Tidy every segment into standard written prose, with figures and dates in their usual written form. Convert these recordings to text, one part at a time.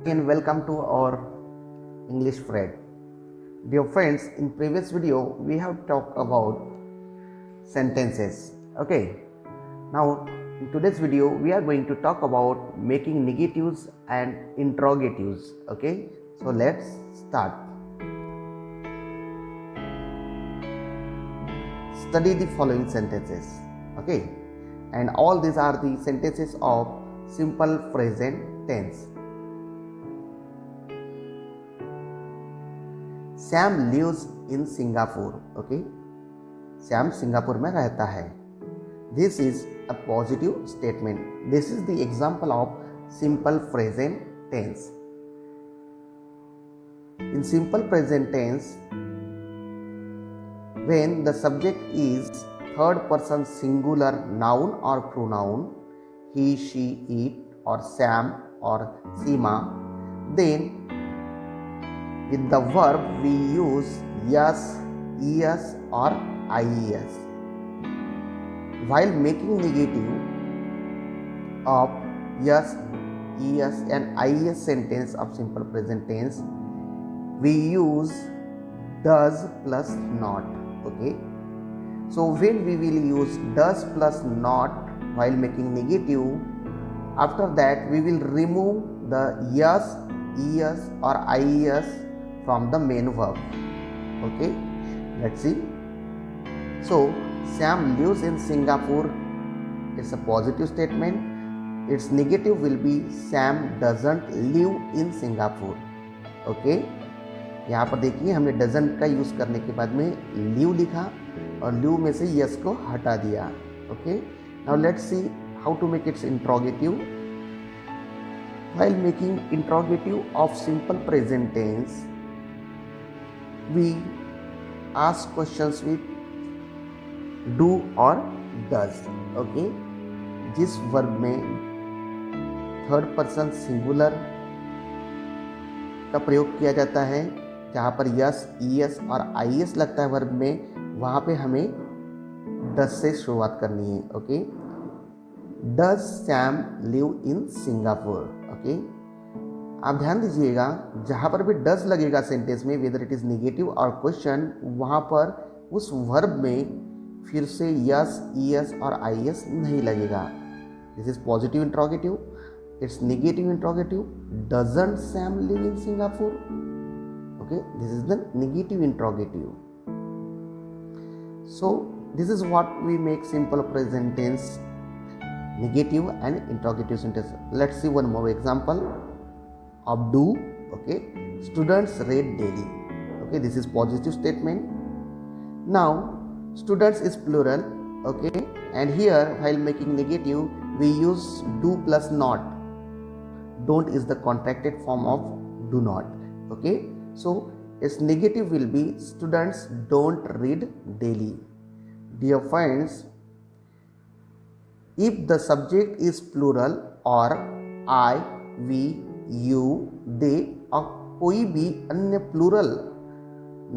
And welcome to our English thread. Dear friends, in previous video we have talked about sentences. Okay, now in today's video we are going to talk about making negatives and interrogatives. Okay, so let's start. Study the following sentences. Okay, and all these are the sentences of simple present tense. Sam lives in Singapore. Okay, Sam Singapore में रहता है. This is a positive statement. This is the example of simple present tense. In simple present tense, when the subject is third person singular noun or pronoun, he, she, it, or Sam or Seema, then with the verb we use yes, es or ies. While making negative of yes, es and ies sentence of simple present tense, we use does plus not. Okay, so when we will use does plus not while making negative, after that we will remove the yes, es or ies from the main verb. Okay, let's see. So Sam lives in Singapore. It's a positive statement. Its negative will be Sam doesn't live in Singapore. Okay, यहाँ पर देखिए हमने doesn't का use करने के बाद में live लिखा और लिव में से यस को हटा दिया. Okay, now let's see how to make its interrogative. While making interrogative of simple present tense, we ask questions with do or does. Okay, जिस वर्ब में थर्ड पर्सन सिंगुलर का प्रयोग किया जाता है, जहाँ पर यस, ईएस और आईएस लगता है वर्ब में, वहाँ पे हमें डस से शुरुआत करनी है. Okay, does Sam live in Singapore. Okay, आप ध्यान दीजिएगा जहाँ पर भी डज लगेगा सेंटेंस में, वेदर इट इज़ नेगेटिव और क्वेश्चन, वहाँ पर उस वर्ब में फिर से यस, ईएस और आईएस नहीं लगेगा. This is positive interrogative. It's negative interrogative. Doesn't Sam live in Singapore. Okay, this is the negative interrogative. So this is what we make simple present tense negative and interrogative sentence. Let's see one more example of do. Okay, students read daily. Okay, this is positive statement. Now students is plural. Okay, and here while making negative we use do plus not. Don't is the contracted form of do not. Okay, so its negative will be students don't read daily. Dear friends, if the subject is plural or I, we, you, they और कोई भी अन्य plural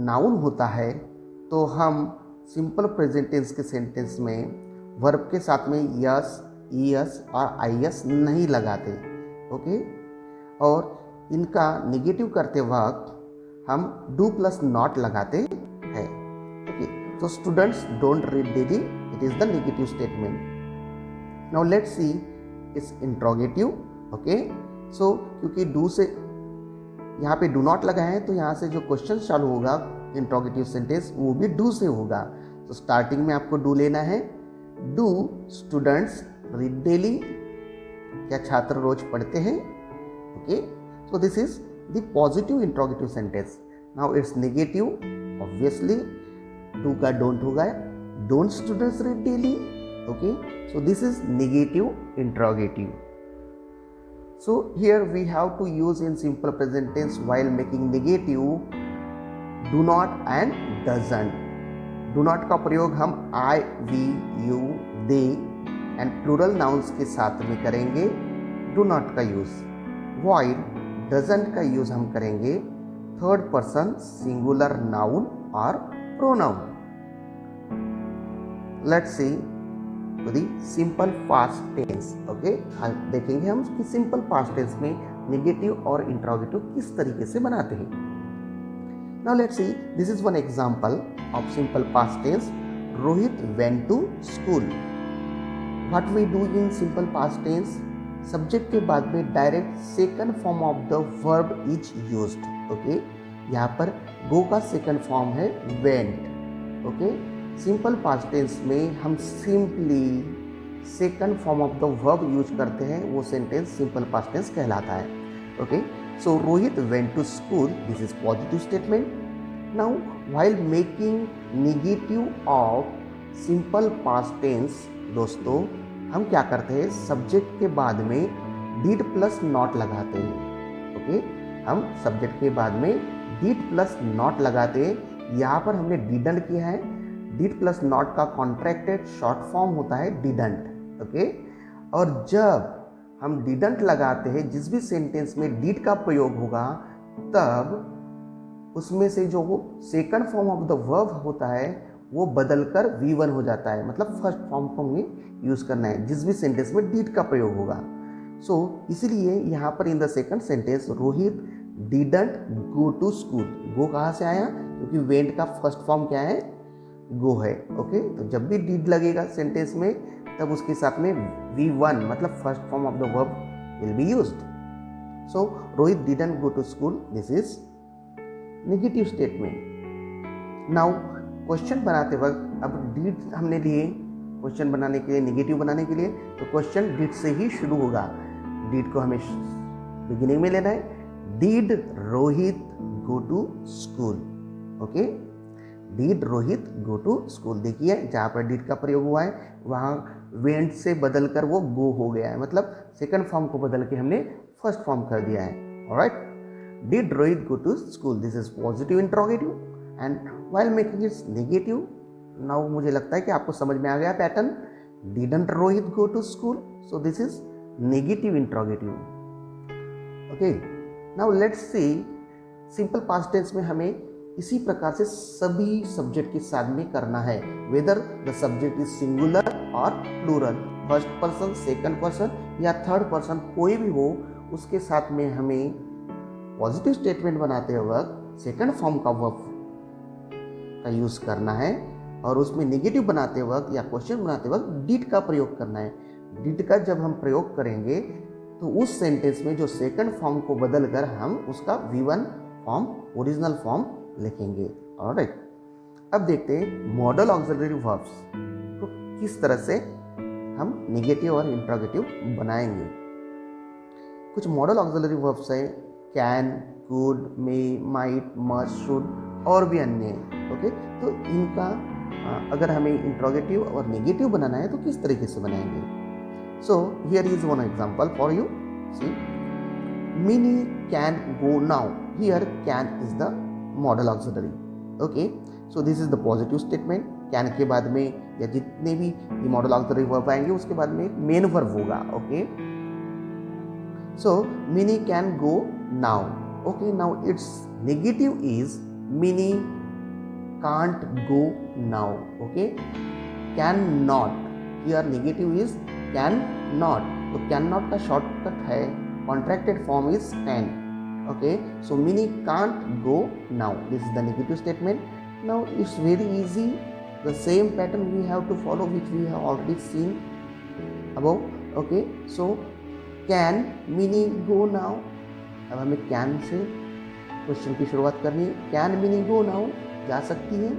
noun होता है, तो हम simple present tense के sentence में वर्ब के साथ में यस, ईएस और आईएस नहीं लगाते. ओके, और इनका नेगेटिव करते वक्त हम डू प्लस नॉट लगाते हैं. ओके, तो students don't read daily, it is the negative statement. Now let's see its interrogative. Okay, so क्योंकि do से यहाँ पे do not लगा है, तो यहाँ से जो क्वेश्चन चालू होगा इंट्रोगेटिव सेंटेंस वो भी do से होगा. तो स्टार्टिंग में आपको do लेना है. Do students read daily? क्या छात्र रोज पढ़ते हैं? Okay, so this is the positive interrogative sentence. Now it's negative. Obviously do का don't होगा. Don't students read daily? Okay, so this is negative interrogative. So here we have to use in simple present tense while making negative do not and doesn't. Do not का प्रयोग हम I, we, you, they and plural nouns के साथ में करेंगे. Do not का use. While doesn't का use हम करेंगे थर्ड पर्सन सिंगुलर नाउन और pronoun. Let's see to the simple past tense. Okay, देखेंगे हम कि सिंपल पास्ट टेंस में नेगेटिव और इंट्रोगेटिव किस तरीके से बनाते हैं। Now let's see, this is one example of simple past tense, Rohit went to school. What we do in simple past tense, subject के बाद में direct second form of the verb is used. Okay, यहाँ पर go का second form है went. Okay, simple past tense में हम simply second form of the verb use करते हैं, वो सेंटेंस सिंपल पास्ट टेंस कहलाता है। Okay, so Rohit went to school, this is positive statement. Now while making negative of simple past tense, दोस्तों हम क्या करते हैं, सब्जेक्ट के बाद में डिड प्लस नॉट लगाते हैं। ओके, हम सब्जेक्ट के बाद में डिड प्लस नॉट लगाते हैं। यहाँ पर हमने डिडंट किया है। डिड प्लस नॉट का कॉन्ट्रैक्टेड शॉर्ट फॉर्म होता है डिडंट। ओके, और जब हम डिडंट लगाते हैं, जिस भी सेंटेंस में डिड का प्रयोग होगा, तब उसमें से जो second form of the verb होता है वो बदलकर V1 हो जाता है। मतलब फर्स्ट फॉर्म को हमें यूज करना है जिस भी सेंटेंस में डिड का प्रयोग होगा। सो इसीलिए यहाँ पर in the second sentence Rohit didn't go to school. Go कहाँ से आया, क्योंकि वेंट का फर्स्ट फॉर्म क्या है, गो है। ओके, तो जब भी डिड लगेगा सेंटेंस में, तब उसके साथ में V1 मतलब first form of the verb will be used. So Rohit didn't go to school, this is negative statement. Now question बनाते वक्त अब डिड हमने लिए क्वेश्चन बनाने के लिए, नेगेटिव बनाने के लिए, तो क्वेश्चन डिड से ही शुरू होगा। डिड को हमें बिगिनिंग में लेना है। Did Rohit go to school. Okay, did Rohit go to school. देखिए जहाँ पर डिड का प्रयोग हुआ है वहाँ वेंट से बदलकर वो गो हो गया है, मतलब सेकंड फॉर्म को बदल के हमने फर्स्ट फॉर्म कर दिया है। Alright, did Rohit go to school, this is positive interrogative. And while making its negative, now मुझे लगता है कि आपको समझ में आ गया pattern. Didn't Rohit go to school, so this is negative interrogative. Okay, now let's see, simple past tense में हमें इसी प्रकार से सभी सब्जेक्ट के साथ में करना है, whether the subject is singular और plural, first person, second person या थर्ड पर्सन, कोई भी हो, उसके साथ में हमें पॉजिटिव स्टेटमेंट बनाते वक्त सेकंड फॉर्म का वर्ब का यूज करना है, और उसमें नेगेटिव बनाते वक्त या क्वेश्चन बनाते वक्त डिड का प्रयोग करना है। डिड का जब हम प्रयोग करेंगे तो उस सेंटेंस में जो सेकंड फॉर्म को बदलकर हम उसका V1 फॉर्म, ओरिजिनल फॉर्म लिखेंगे। ऑलराइट, अब देखते हैं मॉडल ऑक्सिलरी वर्ब्स को किस तरह से हम नेगेटिव और इंट्रोगेटिव बनाएंगे। कुछ मॉडल ऑक्सिलरी वर्ब्स है, can, could, may, might, must, should और भी अन्य। ओके, तो इनका अगर हमें इंट्रोगेटिव और नेगेटिव बनाना है तो किस तरीके से बनाएंगे। So here is one example for you. See, Minnie can go now, here can is the modal auxiliary. Okay, so this is the positive statement. Can के बाद में या जितने भी ये मॉडल ऑक्सिलरी वर्ब आएंगे उसके बाद में एक मेन वर्ब होगा। Okay, so mini can go now. Okay, now it's negative is mini can't go now. Okay, cannot, here negative is cannot, तो cannot का shortcut है, contracted form is can. Okay, so Minnie can't go now, this is the negative statement. Now it's very easy, the same pattern we have to follow which we have already seen above. Okay, so can Minnie go now, अब हमें can से question की शुरुआत करनी है। Can Minnie go now, जा सकती है।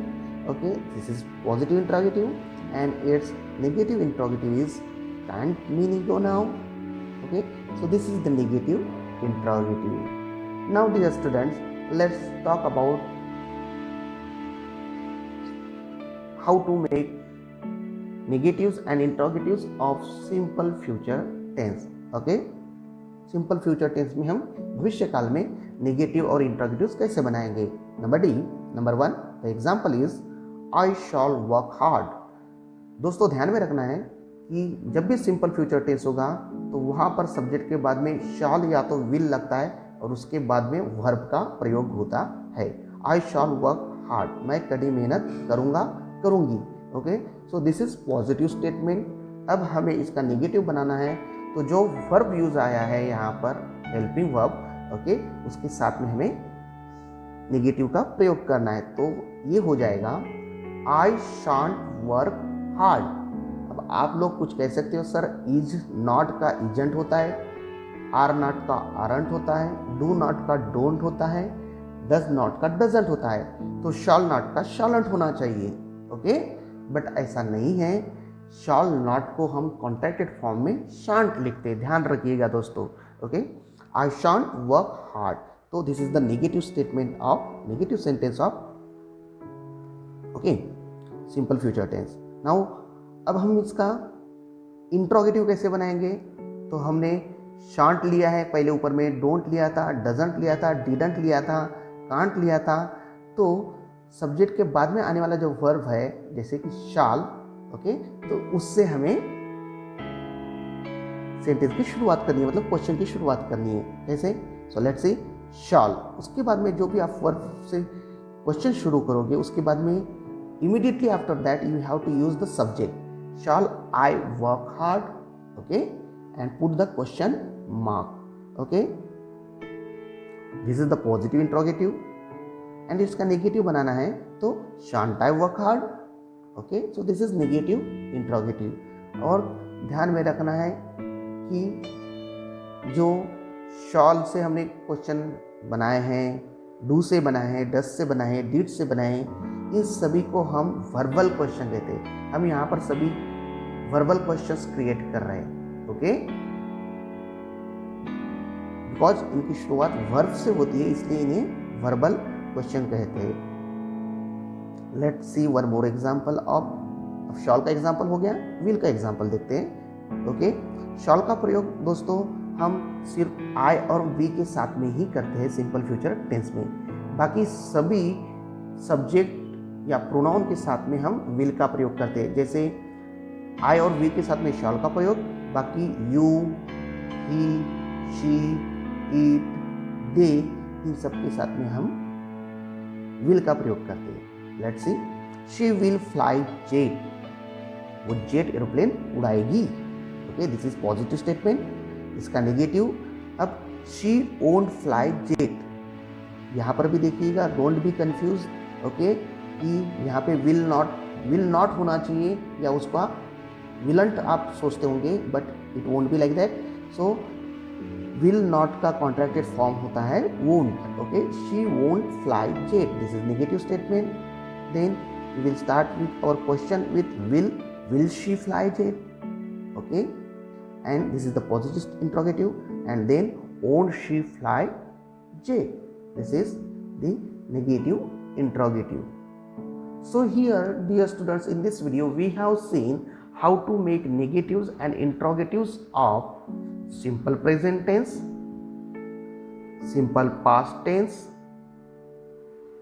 Okay, this is positive interrogative and its negative interrogative is can't Minnie go now. Okay, so this is the negative interrogative. Now dear students, let's talk about how to make negatives and interrogatives of simple future tense. Okay, simple future tense में हम भविष्य काल में negative और इंट्रोगेटिव्स कैसे बनाएंगे। Number 1, the example is I shawl work hard. दोस्तों ध्यान में रखना है कि जब भी सिंपल फ्यूचर टेंस होगा तो वहाँ पर सब्जेक्ट के बाद में शॉल या तो विल लगता है और उसके बाद में वर्ब का प्रयोग होता है। आई शॉल वर्क हार्ड, मैं कड़ी मेहनत करूँगा, करूँगी। Okay, so this is positive statement. अब हमें इसका नेगेटिव बनाना है, तो जो वर्ब यूज आया है यहाँ पर हेल्पिंग वर्ब, ओके, उसके साथ में हमें नेगेटिव का प्रयोग करना है। तो ये हो जाएगा आई शांट वर्क हार्ड। अब आप लोग कुछ कह सकते हो सर इज नॉट का इजेंट होता है, आर नॉट का आरंट होता है, डू नॉट का डोंट होता है, डज नॉट का डजंट होता है, तो शॉल नॉट का शॉलंट होना चाहिए, ओके। बट ऐसा नहीं है, शॉल नॉट को हम कॉन्ट्रैक्टेड फॉर्म में शांट लिखते हैं, ध्यान रखिएगा दोस्तों, okay. I shan't work hard, तो this is the negative statement of negative sentence of, okay, simple future tense. Now अब हम इसका इंट्रोगेटिव कैसे बनाएंगे? तो हमने शांट लिया है, पहले ऊपर में डोंट लिया था, डजंट लिया था, डिडंट लिया था, कांट लिया था। तो सब्जेक्ट के बाद में आने वाला जो वर्ब है जैसे कि शाल, ओके, तो उससे हमें सेंटेंस की शुरुआत करनी है, मतलब क्वेश्चन की शुरुआत करनी है। कैसे? सो लेट्स सी शाल, उसके बाद में जो भी आप वर्ब से क्वेश्चन शुरू करोगे उसके बाद में immediately after that you have to use the subject. Shall I work hard? Okay, and put the question mark. Okay, this is the positive interrogative and इसका नेगेटिव बनाना है तो shan't I work hard? Okay, so this is negative interrogative। और ध्यान में रखना है कि जो shall से हमने क्वेश्चन बनाए हैं, do से बनाए हैं, does से बनाए हैं, did से बनाए हैं, इन सभी को हम वर्बल क्वेश्चन कहते हैं। हम यहाँ पर सभी वर्बल क्वेश्चंस क्रिएट कर रहे हैं, ओके, बिकॉज इनकी शुरुआत वर्ब से होती है इसलिए इन्हें वर्बल क्वेश्चन कहते हैं। Let's C one more example of shawl का एग्जांपल हो गया, विल का एग्जांपल देखते हैं। ओके, शॉल का प्रयोग दोस्तों हम सिर्फ आई और वी के साथ में ही करते हैं सिंपल फ्यूचर टेंस में। बाकी सभी सब्जेक्ट या प्रोनाउन के साथ में हम विल का प्रयोग करते हैं। जैसे आई और वी के साथ में शॉल का प्रयोग, बाकी यू, ही, शी, इट, दे, इन सब के साथ में हम विल का प्रयोग करते हैं। Let's see she will fly jet, वो जेट एरोप्लेन उड़ाएगी। Okay, this is positive statement. इसका नेगेटिव, अब शी वोंट फ्लाई जेट, यहाँ पर भी देखिएगा, डोंट बी कंफ्यूज, ओके, कि यहाँ पे विल नॉट होना चाहिए या उसका विलंट आप सोचते होंगे, but it won't be like that. So will not का कॉन्ट्रैक्टेड फॉर्म होता है won't. Okay, she won't fly jet, this is negative statement. Then we will start with our question with will she fly jet, okay, and this is the positive interrogative, and then won't she fly jet, this is the negative interrogative. So here dear students, in this video we have seen how to make negatives and interrogatives of simple present tense, simple past tense,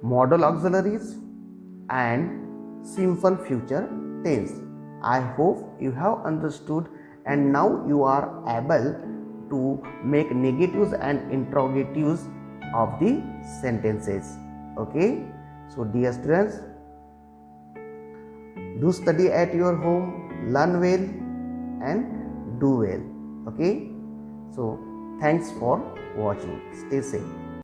modal auxiliaries and simple future tense. I hope you have understood and now you are able to make negatives and interrogatives of the sentences. Okay, so dear students, do study at your home, learn well and do well. Okay, so thanks for watching, stay safe.